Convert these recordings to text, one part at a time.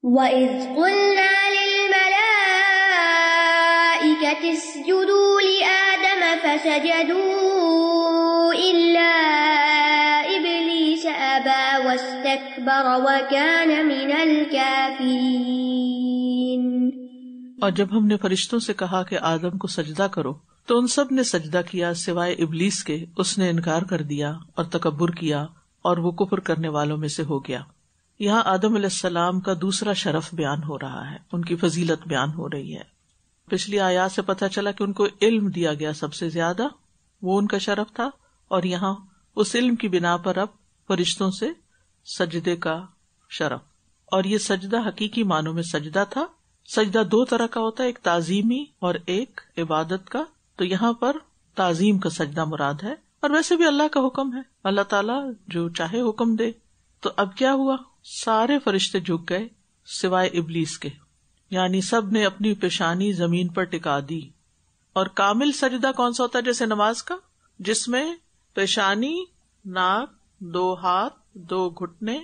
وَإِذْ قُلْنَا لِلْمَلَائِكَةِ اسْجُدُوا لِآدَمَ فَسَجَدُوا إِلَّا إِبْلِيسَ أَبَى وَاسْتَكْبَرَ وَكَانَ مِنَ الْكَافِرِينَ۔ اور جب ہم نے فرشتوں سے کہا کہ آدم کو سجدہ کرو تو ان سب نے سجدہ کیا سوائے ابلیس کے، اس نے انکار کر دیا اور تکبر کیا اور وہ کفر کرنے والوں میں سے ہو گیا۔ یہاں آدم علیہ السلام کا دوسرا شرف بیان ہو رہا ہے، ان کی فضیلت بیان ہو رہی ہے۔ پچھلی آیات سے پتہ چلا کہ ان کو علم دیا گیا سب سے زیادہ، وہ ان کا شرف تھا، اور یہاں اس علم کی بنا پر اب فرشتوں سے سجدے کا شرف۔ اور یہ سجدہ حقیقی معنوں میں سجدہ تھا۔ سجدہ دو طرح کا ہوتا ہے، ایک تعظیمی اور ایک عبادت کا، تو یہاں پر تعظیم کا سجدہ مراد ہے، اور ویسے بھی اللہ کا حکم ہے، اللہ تعالیٰ جو چاہے حکم دے۔ تو اب کیا ہوا؟ سارے فرشتے جھک گئے سوائے ابلیس کے، یعنی سب نے اپنی پیشانی زمین پر ٹکا دی۔ اور کامل سجدہ کون سا ہوتا ہے؟ جیسے نماز کا، جس میں پیشانی، ناک، 2 ہاتھ، 2 گھٹنے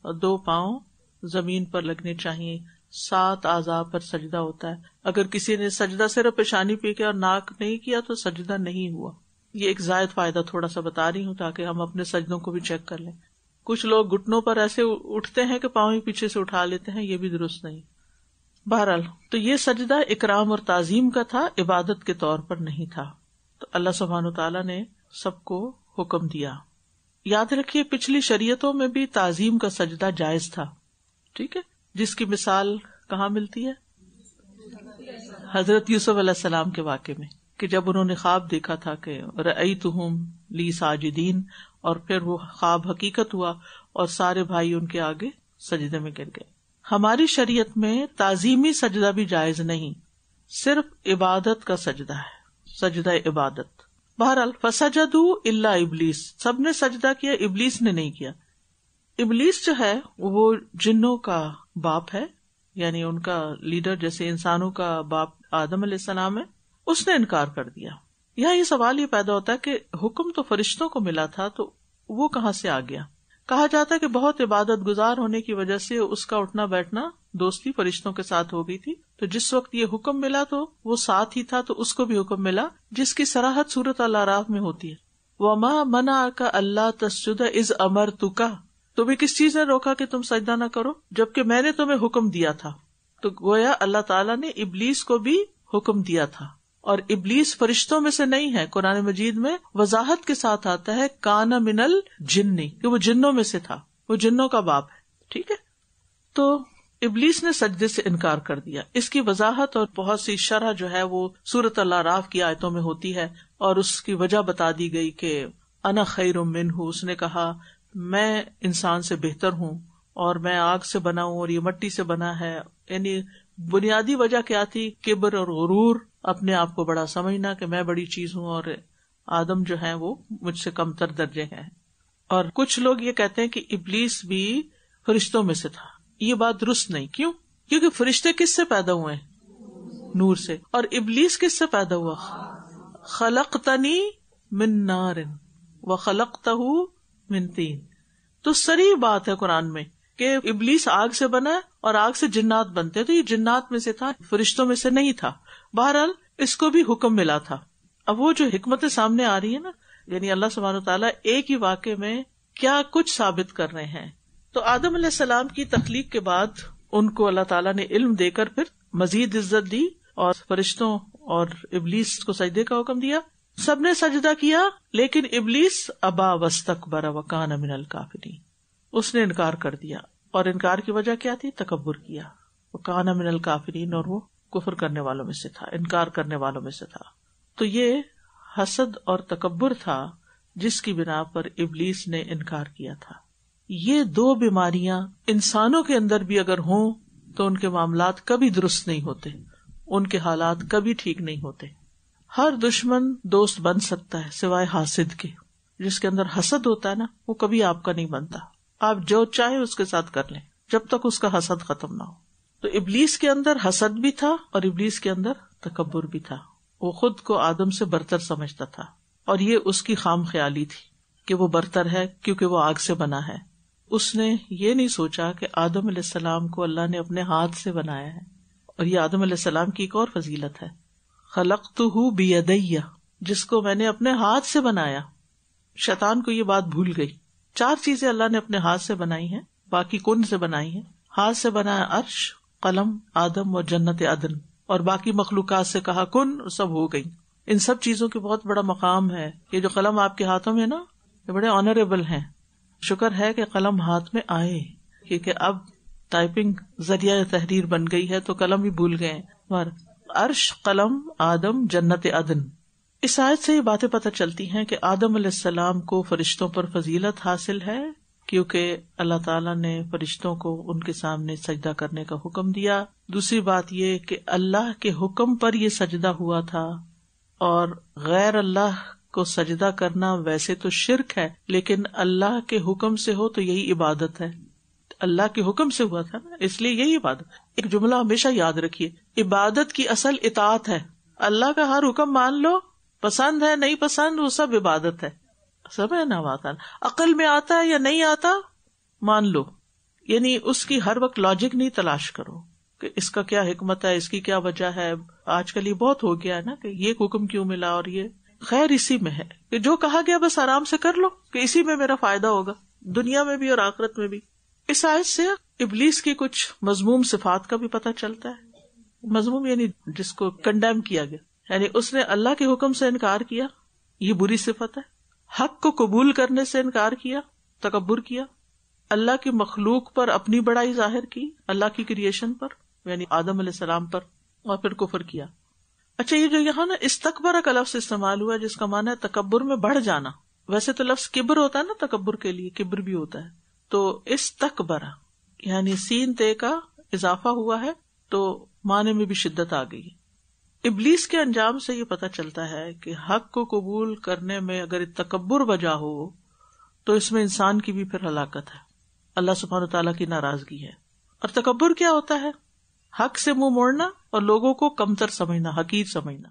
اور 2 پاؤں زمین پر لگنے چاہیے، 7 اعضاء پر سجدہ ہوتا ہے۔ اگر کسی نے سجدہ صرف پیشانی پہ کیا اور ناک نہیں کیا تو سجدہ نہیں ہوا۔ یہ ایک زائد فائدہ تھوڑا سا بتا رہی ہوں تاکہ ہم اپنے سجدوں کو بھی چیک کر لیں۔ کچھ لوگ گھٹنوں پر ایسے اٹھتے ہیں کہ پاؤں ہی پیچھے سے اٹھا لیتے ہیں، یہ بھی درست نہیں۔ بہرحال تو یہ سجدہ اکرام اور تعظیم کا تھا، عبادت کے طور پر نہیں تھا۔ تو اللہ سبحانہ وتعالیٰ نے سب کو حکم دیا۔ یاد رکھیے پچھلی شریعتوں میں بھی تعظیم کا سجدہ جائز تھا، ٹھیک ہے، جس کی مثال کہاں ملتی ہے؟ حضرت یوسف علیہ السلام کے واقعے میں، کہ جب انہوں نے خواب دیکھا تھا کہ رأیتہم لی ساجدین، اور پھر وہ خواب حقیقت ہوا اور سارے بھائی ان کے آگے سجدے میں گر گئے۔ ہماری شریعت میں تعظیمی سجدہ بھی جائز نہیں، صرف عبادت کا سجدہ ہے، سجدہ عبادت۔ بہرحال فسجدوا الا ابلیس، سب نے سجدہ کیا، ابلیس نے نہیں کیا۔ ابلیس جو ہے وہ جنوں کا باپ ہے، یعنی ان کا لیڈر، جیسے انسانوں کا باپ آدم علیہ السلام ہے، اس نے انکار کر دیا۔ یہاں یہ سوال یہ پیدا ہوتا ہے کہ حکم تو فرشتوں کو ملا تھا تو وہ کہاں سے آ گیا؟ کہا جاتا ہے کہ بہت عبادت گزار ہونے کی وجہ سے اس کا اٹھنا بیٹھنا دوستی فرشتوں کے ساتھ ہو گئی تھی، تو جس وقت یہ حکم ملا تو وہ ساتھ ہی تھا، تو اس کو بھی حکم ملا، جس کی صراحت سورۃ الاعراف میں ہوتی ہے، وَمَا مَنَعَكَ أَلَّا تَسْجُدَ إِذْ أَمَرْتُكَ، تمہیں کس چیز نے روکا کہ تم سجدہ نہ کرو جبکہ میں نے تمہیں حکم دیا تھا۔ تو گویا اللہ تعالیٰ نے ابلیس کو بھی حکم دیا تھا، اور ابلیس فرشتوں میں سے نہیں ہے۔ قرآن مجید میں وضاحت کے ساتھ آتا ہے کان من الجن، کہ وہ جنوں میں سے تھا، وہ جنوں کا باپ ہے، ٹھیک ہے۔ تو ابلیس نے سجدے سے انکار کر دیا۔ اس کی وضاحت اور بہت سی شرح جو ہے وہ سورۃ الاعراف کی آیتوں میں ہوتی ہے، اور اس کی وجہ بتا دی گئی کہ انا خیر منہ، اس نے کہا میں انسان سے بہتر ہوں اور میں آگ سے بنا ہوں اور یہ مٹی سے بنا ہے۔ یعنی بنیادی وجہ کیا تھی؟ کبر اور غرور، اپنے آپ کو بڑا سمجھنا کہ میں بڑی چیز ہوں اور آدم جو ہے وہ مجھ سے کم تر درجے ہیں۔ اور کچھ لوگ یہ کہتے ہیں کہ ابلیس بھی فرشتوں میں سے تھا، یہ بات درست نہیں۔ کیوں؟ کیونکہ فرشتے کس سے پیدا ہوئے ہیں؟ نور سے۔ اور ابلیس کس سے پیدا ہوا؟ خلقتنی من نار وخلقتہ من طین۔ تو صریح بات ہے قرآن میں کہ ابلیس آگ سے بنا اور آگ سے جنات بنتے، تو یہ جنات میں سے تھا، فرشتوں میں سے نہیں تھا۔ بہرحال اس کو بھی حکم ملا تھا۔ اب وہ جو حکمتیں سامنے آ رہی ہے نا، یعنی اللہ سبحانہ وتعالیٰ ایک ہی واقعے میں کیا کچھ ثابت کر رہے ہیں۔ تو آدم علیہ السلام کی تخلیق کے بعد ان کو اللہ تعالیٰ نے علم دے کر پھر مزید عزت دی اور فرشتوں اور ابلیس کو سجدے کا حکم دیا۔ سب نے سجدہ کیا، لیکن ابلیس ابا واستکبر وکان من الکافرین، اس نے انکار کر دیا، اور انکار کی وجہ کیا تھی؟ تکبر کیا، وکان من الکافرین، اور وہ کفر کرنے والوں میں سے تھا، انکار کرنے والوں میں سے تھا۔ تو یہ حسد اور تکبر تھا جس کی بنا پر ابلیس نے انکار کیا تھا۔ یہ 2 بیماریاں انسانوں کے اندر بھی اگر ہوں تو ان کے معاملات کبھی درست نہیں ہوتے، ان کے حالات کبھی ٹھیک نہیں ہوتے۔ ہر دشمن دوست بن سکتا ہے سوائے حاسد کے۔ جس کے اندر حسد ہوتا ہے نا، وہ کبھی آپ کا نہیں بنتا، آپ جو چاہے اس کے ساتھ کر لیں جب تک اس کا حسد ختم نہ ہو۔ تو ابلیس کے اندر حسد بھی تھا اور ابلیس کے اندر تکبر بھی تھا، وہ خود کو آدم سے برتر سمجھتا تھا، اور یہ اس کی خام خیالی تھی کہ وہ برتر ہے کیونکہ وہ آگ سے بنا ہے۔ اس نے یہ نہیں سوچا کہ آدم علیہ السلام کو اللہ نے اپنے ہاتھ سے بنایا ہے. اور یہ آدم علیہ السلام کی ایک اور فضیلت ہے، خلقتہ بیدی، جس کو میں نے اپنے ہاتھ سے بنایا. شیطان کو یہ بات بھول گئی. 4 چیزیں اللہ نے اپنے ہاتھ سے بنائی ہیں، باقی کن سے بنائی ہیں. ہاتھ سے بنایا عرش، قلم، آدم اور جنت عدن، اور باقی مخلوقات سے کہا کن، سب ہو گئی. ان سب چیزوں کی بہت بڑا مقام ہے. یہ جو قلم آپ کے ہاتھوں میں نا، یہ بڑے آنریبل ہیں. شکر ہے کہ قلم ہاتھ میں آئے، کیونکہ اب ٹائپنگ ذریعہ تحریر بن گئی ہے تو قلم ہی بھول گئے ہیں. عرش، قلم، آدم، جنت عدن. اس آیت سے یہ باتیں پتہ چلتی ہیں کہ آدم علیہ السلام کو فرشتوں پر فضیلت حاصل ہے، کیونکہ اللہ تعالیٰ نے فرشتوں کو ان کے سامنے سجدہ کرنے کا حکم دیا. دوسری بات یہ کہ اللہ کے حکم پر یہ سجدہ ہوا تھا، اور غیر اللہ کو سجدہ کرنا ویسے تو شرک ہے، لیکن اللہ کے حکم سے ہو تو یہی عبادت ہے. اللہ کے حکم سے ہوا تھا نا، اس لیے یہی عبادت. ایک جملہ ہمیشہ یاد رکھیے، عبادت کی اصل اطاعت ہے. اللہ کا ہر حکم مان لو، پسند ہے نہیں پسند، وہ سب عبادت ہے. سمجھ نہ آتا، عقل میں آتا ہے یا نہیں آتا مان لو. یعنی اس کی ہر وقت لاجک نہیں تلاش کرو کہ اس کا کیا حکمت ہے، اس کی کیا وجہ ہے. آج کل یہ بہت ہو گیا ہے نا کہ یہ حکم کیوں ملا، اور یہ خیر اسی میں ہے کہ جو کہا گیا بس آرام سے کر لو کہ اسی میں میرا فائدہ ہوگا، دنیا میں بھی اور آخرت میں بھی. اس آیت سے ابلیس کی کچھ مذموم صفات کا بھی پتہ چلتا ہے. مذموم یعنی جس کو کنڈیم کیا گیا، یعنی اس نے اللہ کے حکم سے انکار کیا، یہ بری صفت ہے. حق کو قبول کرنے سے انکار کیا، تکبر کیا. اللہ کی مخلوق پر اپنی بڑائی ظاہر کی، اللہ کی کریشن پر یعنی آدم علیہ السلام پر، اور پھر کفر کیا. اچھا، یہ جو یہاں نا استکبر کا لفظ استعمال ہوا جس کا معنی ہے تکبر میں بڑھ جانا. ویسے تو لفظ کبر ہوتا ہے نا، تکبر کے لیے کبر بھی ہوتا ہے. تو استکبر یعنی سین تے کا اضافہ ہوا ہے تو معنی میں بھی شدت آ گئی. ابلیس کے انجام سے یہ پتہ چلتا ہے کہ حق کو قبول کرنے میں اگر تکبر وجہ ہو تو اس میں انسان کی بھی پھر ہلاکت ہے، اللہ سبحانہ تعالیٰ کی ناراضگی ہے. اور تکبر کیا ہوتا ہے؟ حق سے منہ موڑنا اور لوگوں کو کمتر سمجھنا، حقیر سمجھنا.